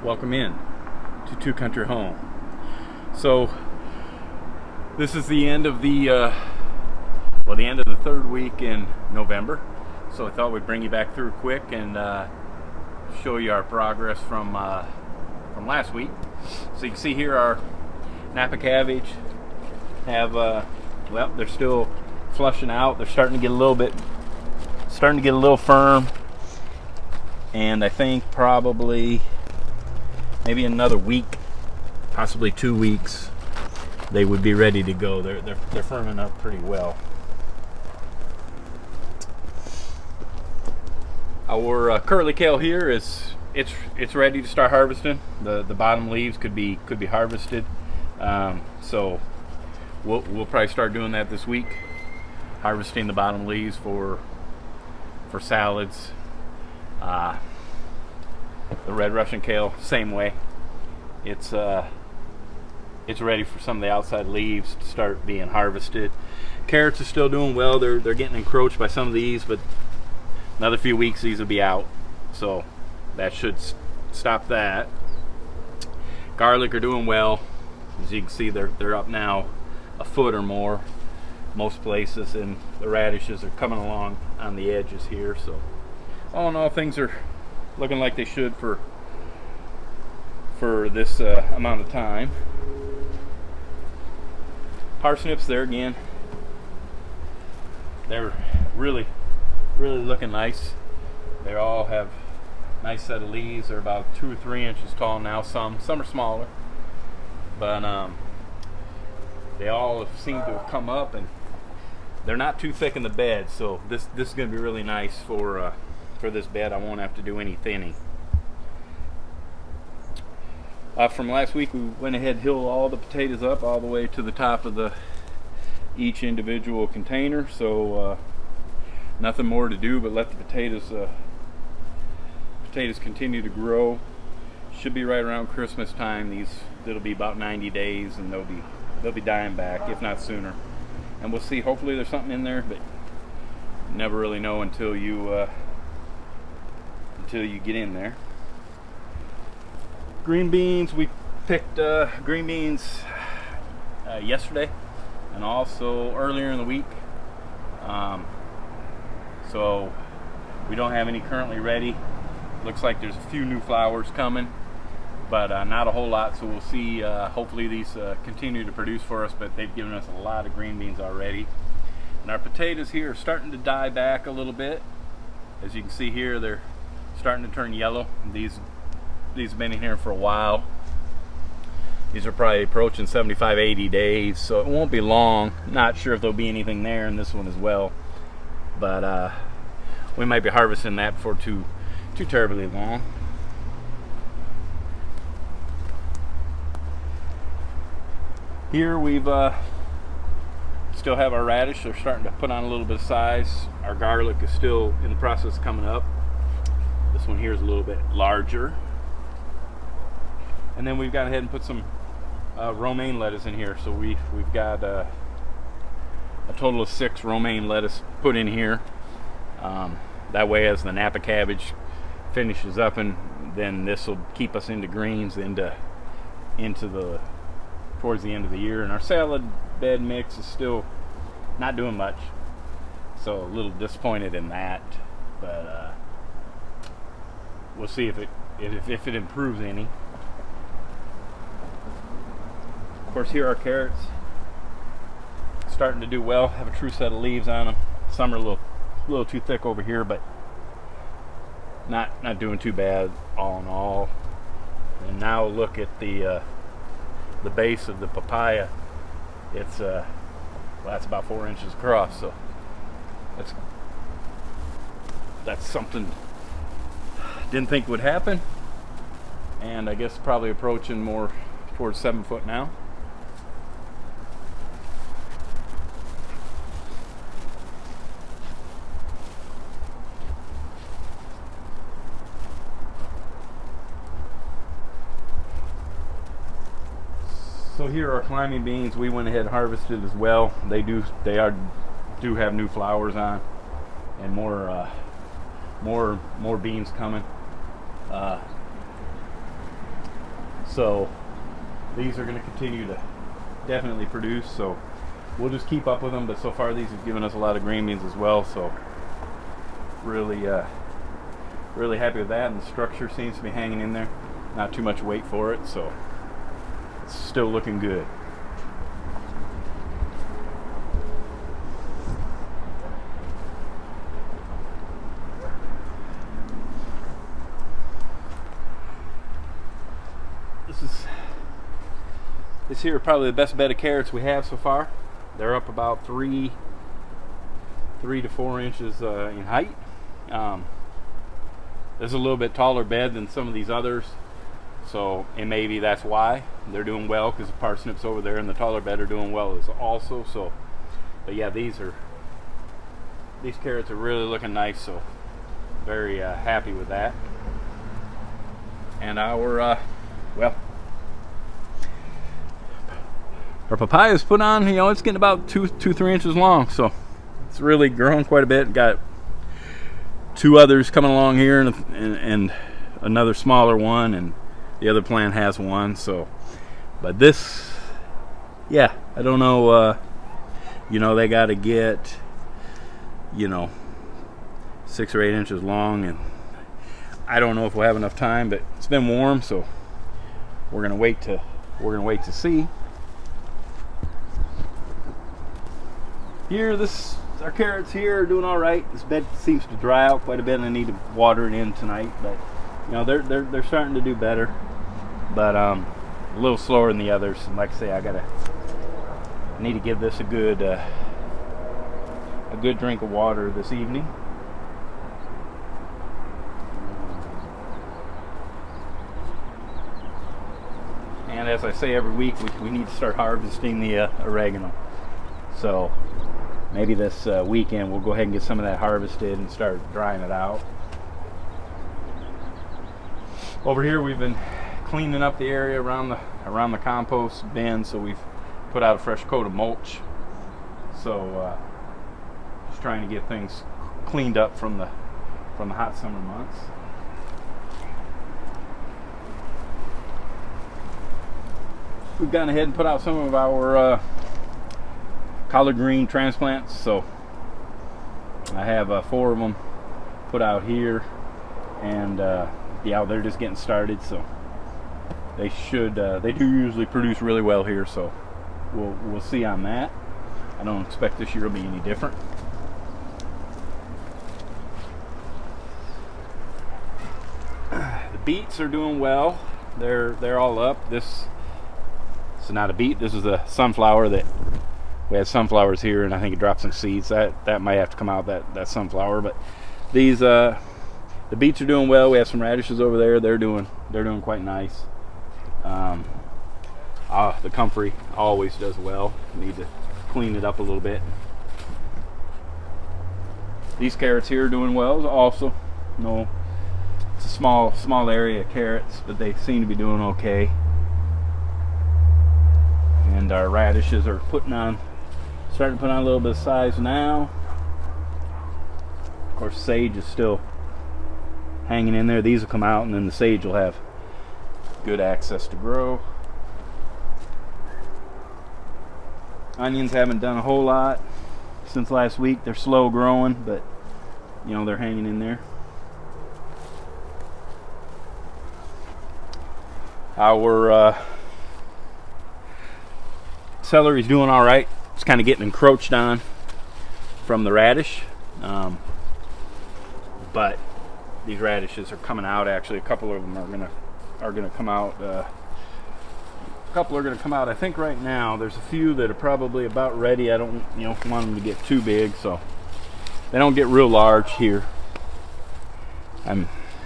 welcome in to Two Country Home. So this is the end of the end of the third week in November. So I thought we'd bring you back through quick and show you our progress from last week. So you can see here our Napa cabbage have they're still flushing out. They're starting to get a little firm, and I think probably maybe another week, possibly 2 weeks, they would be ready to go. They're firming up pretty well. Our curly kale here it's ready to start harvesting. The bottom leaves could be harvested. So we'll probably start doing that this week, harvesting the bottom leaves for salads. The red Russian kale, same way. It's ready for some of the outside leaves to start being harvested. Carrots are still doing well. They're getting encroached by some of these, but another few weeks these will be out, so that should stop that. Garlic are doing well. As you can see, they're up now a foot or more most places, and the radishes are coming along on the edges here. So all in all, things are looking like they should for this amount of time. Parsnips there again, they're really looking nice. They all have nice set of leaves. They're about 2 or 3 inches tall now. Some are smaller, but they all seem to have come up, and they're not too thick in the bed. So this is going to be really nice for this bed. I won't have to do any thinning. From last week, we went ahead and healed all the potatoes up all the way to the top of each individual container. So nothing more to do but let the potatoes continue to grow. Should be right around Christmas time. It'll be about 90 days, and they'll be dying back, if not sooner. And we'll see. Hopefully, there's something in there, but you never really know until you get in there. Green beans, we picked green beans yesterday and also earlier in the week. So we don't have any currently ready. Looks like there's a few new flowers coming, but not a whole lot. So we'll see. Hopefully these continue to produce for us, but they've given us a lot of green beans already. And our potatoes here are starting to die back a little bit. As you can see here, they're starting to turn yellow. These have been in here for a while. These are probably approaching 75-80 days, so it won't be long. Not sure if there'll be anything there in this one as well, but we might be harvesting that before too terribly long. Here we've still have our radish. They're starting to put on a little bit of size. Our garlic is still in the process of coming up. This one here is a little bit larger. And then we've gone ahead and put some romaine lettuce in here. So we've got a total of 6 romaine lettuce put in here. That way, as the Napa cabbage finishes up, and then this will keep us into greens towards the end of the year. And our salad bed mix is still not doing much, so a little disappointed in that. But we'll see if it improves any. Of course, here are carrots, starting to do well. Have a true set of leaves on them. Some are a little too thick over here, but not doing too bad all in all. And now look at the base of the papaya. It's that's about 4 inches across. So that's something didn't think would happen, and I guess probably approaching more towards 7 foot now. So here are climbing beans. We went ahead and harvested as well. They do have new flowers on, and more beans coming. So these are going to continue to definitely produce. So we'll just keep up with them. But so far these have given us a lot of green beans as well. So really, really happy with that. And the structure seems to be hanging in there. Not too much weight for it. So it's still looking good. This here are probably the best bed of carrots we have so far. They're up about 3 to 4 inches in height. This is a little bit taller bed than some of these others, so and maybe that's why they're doing well, because the parsnips over there in the taller bed are doing well as also. So, but yeah, these carrots are really looking nice. So very happy with that. And our our papaya is put on, it's getting about 3 inches long, so it's really grown quite a bit. Got 2 others coming along here, and another smaller one, and the other plant has one. So, but this, yeah, I don't know, they got to get, 6 or 8 inches long, and I don't know if we'll have enough time, but it's been warm, so we're gonna wait to see. Here, our carrots here are doing all right. This bed seems to dry out quite a bit, and I need to water it in tonight. But they're starting to do better, but a little slower than the others. And like I say, I need to give this a good drink of water this evening. And as I say every week, we need to start harvesting the oregano. So maybe this weekend we'll go ahead and get some of that harvested and start drying it out. Over here we've been cleaning up the area around the compost bin, so we've put out a fresh coat of mulch. So just trying to get things cleaned up from the hot summer months. We've gone ahead and put out some of our collard green transplants, so I have 4 of them put out here, and they're just getting started, so they do usually produce really well here, so we'll see on that. I don't expect this year will be any different. The beets are doing well. They're all up. This is not a beet. This is a sunflower that we had sunflowers here, and I think it dropped some seeds. That might have to come out, that sunflower. But these the beets are doing well. We have some radishes over there. They're doing quite nice. The comfrey always does well. Need to clean it up a little bit. These carrots here are doing well also. No, it's a small area of carrots, but they seem to be doing okay. And our radishes are starting to put on a little bit of size now. Of course, sage is still hanging in there. These will come out, and then the sage will have good access to grow. Onions haven't done a whole lot since last week. They're slow growing, but they're hanging in there. Our celery's doing all right. It's kind of getting encroached on from the radish, but these radishes are coming out. Actually, a couple of them are gonna come out. A couple are gonna come out. I think right now there's a few that are probably about ready. I don't want them to get too big, so they don't get real large here.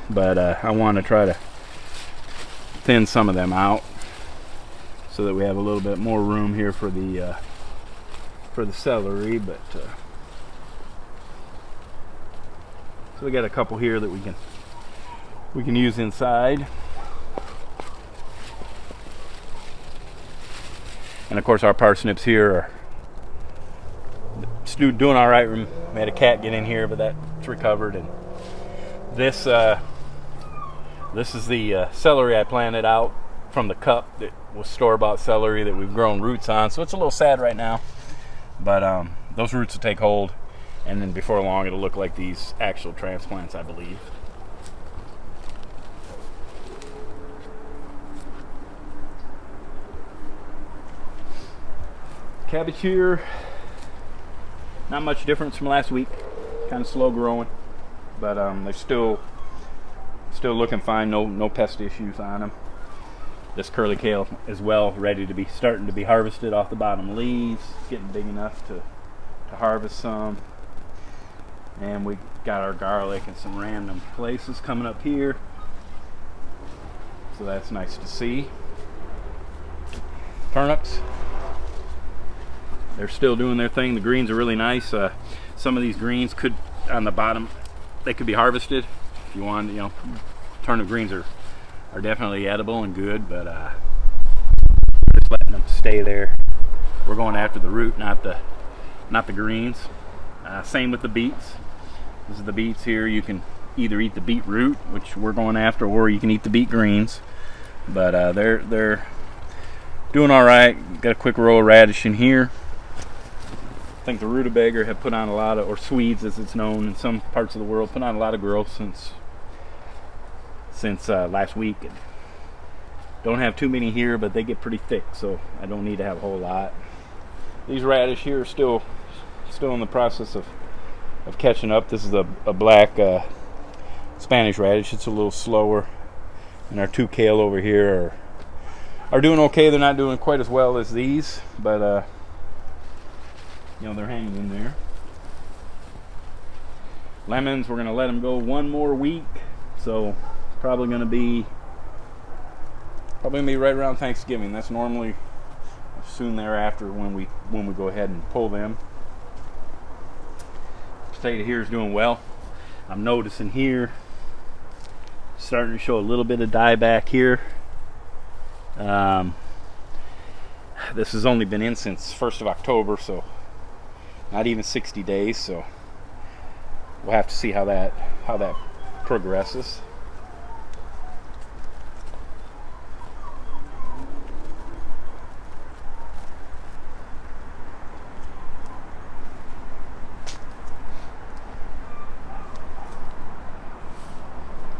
But I want to try to thin some of them out, so that we have a little bit more room here for the celery. But so we got a couple here that we can use inside. And of course our parsnips here are doing all right. We had a cat get in here, but that's recovered. And this is the celery I planted out from the cup that was store-bought celery that we've grown roots on. So it's a little sad right now, but those roots will take hold, and then before long it'll look like these actual transplants, I believe. Cabbage here, not much difference from last week. Kind of slow growing, but they're still looking fine. No pest issues on them. This curly kale as well, ready to be starting to be harvested off the bottom leaves, getting big enough to harvest some. And we got our garlic in some random places coming up here, so that's nice to see. Turnips, they're still doing their thing. The greens are really nice. Some of these greens could, on the bottom, they could be harvested if you want. You know, turnip greens are definitely edible and good, but we're just letting them stay there. We're going after the root, not the greens. Same with the beets. This is the beets here. You can either eat the beet root, which we're going after, or you can eat the beet greens. But they're doing all right. Got a quick row of radish in here. I think the rutabaga have put on a lot of, or Swedes as it's known in some parts of the world, put on a lot of growth since last week. And don't have too many here, but they get pretty thick, so I don't need to have a whole lot. These radish here are still in the process of catching up. This is a black Spanish radish. It's a little slower, and our two kale over here are doing okay. They're not doing quite as well as these, but you know, they're hanging in there. Lemons, we're gonna let them go one more week, so probably gonna be right around Thanksgiving. That's normally soon thereafter when we go ahead and pull them. Potato here is doing well. I'm noticing here starting to show a little bit of dieback here. This has only been in since 1st of October, so not even 60 days, so we'll have to see how that progresses.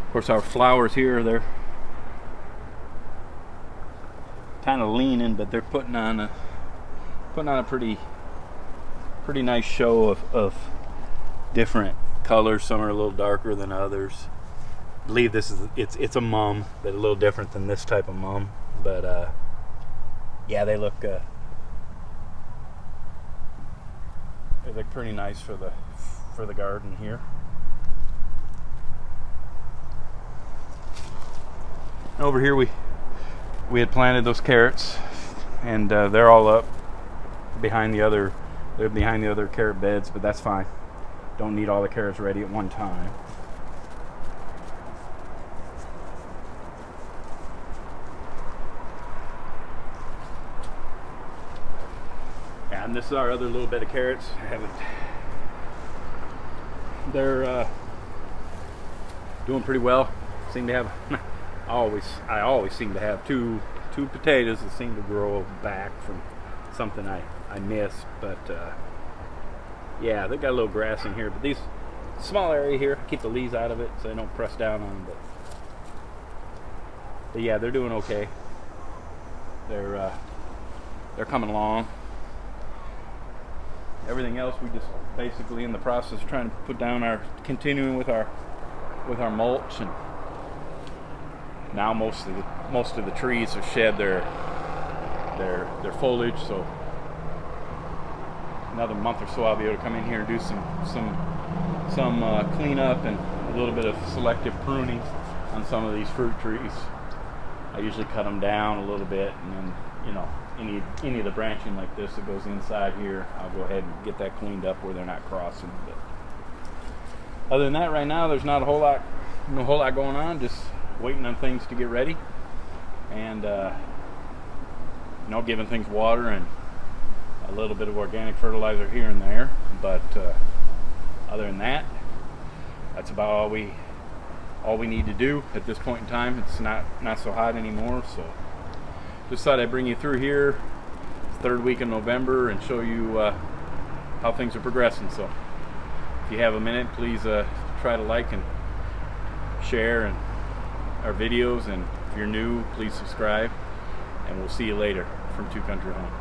Of course, our flowers here, they're kind of leaning, but they're putting on a pretty nice show of different colors. Some are a little darker than others. I believe it's a mum, but a little different than this type of mum. But yeah, they look pretty nice for the garden here. Over here we had planted those carrots, and they're all up behind the other carrot beds, but that's fine. Don't need all the carrots ready at one time. And this is our other little bed of carrots. They're doing pretty well. Seem to have I always seem to have two potatoes that seem to grow back from something I missed, but yeah, they got a little grass in here, but these small area here, keep the leaves out of it so they don't press down on them, but yeah, they're doing okay. They're coming along. Everything else we just basically in the process of trying to put down continuing with our mulch, and now most of the trees have shed their foliage, so another month or so I'll be able to come in here and do some cleanup and a little bit of selective pruning on some of these fruit trees. I usually cut them down a little bit, and then, you know, any of the branching like this that goes inside here, I'll go ahead and get that cleaned up where they're not crossing. But other than that, right now there's not a whole lot going on. Just waiting on things to get ready, and giving things water and a little bit of organic fertilizer here and there. But other than that, that's about all we need to do at this point in time. It's not so hot anymore, so just thought I'd bring you through here, third week in November, and show you how things are progressing. So if you have a minute, please try to like and share and our videos, and if you're new, please subscribe, and we'll see you later from Two Country Home.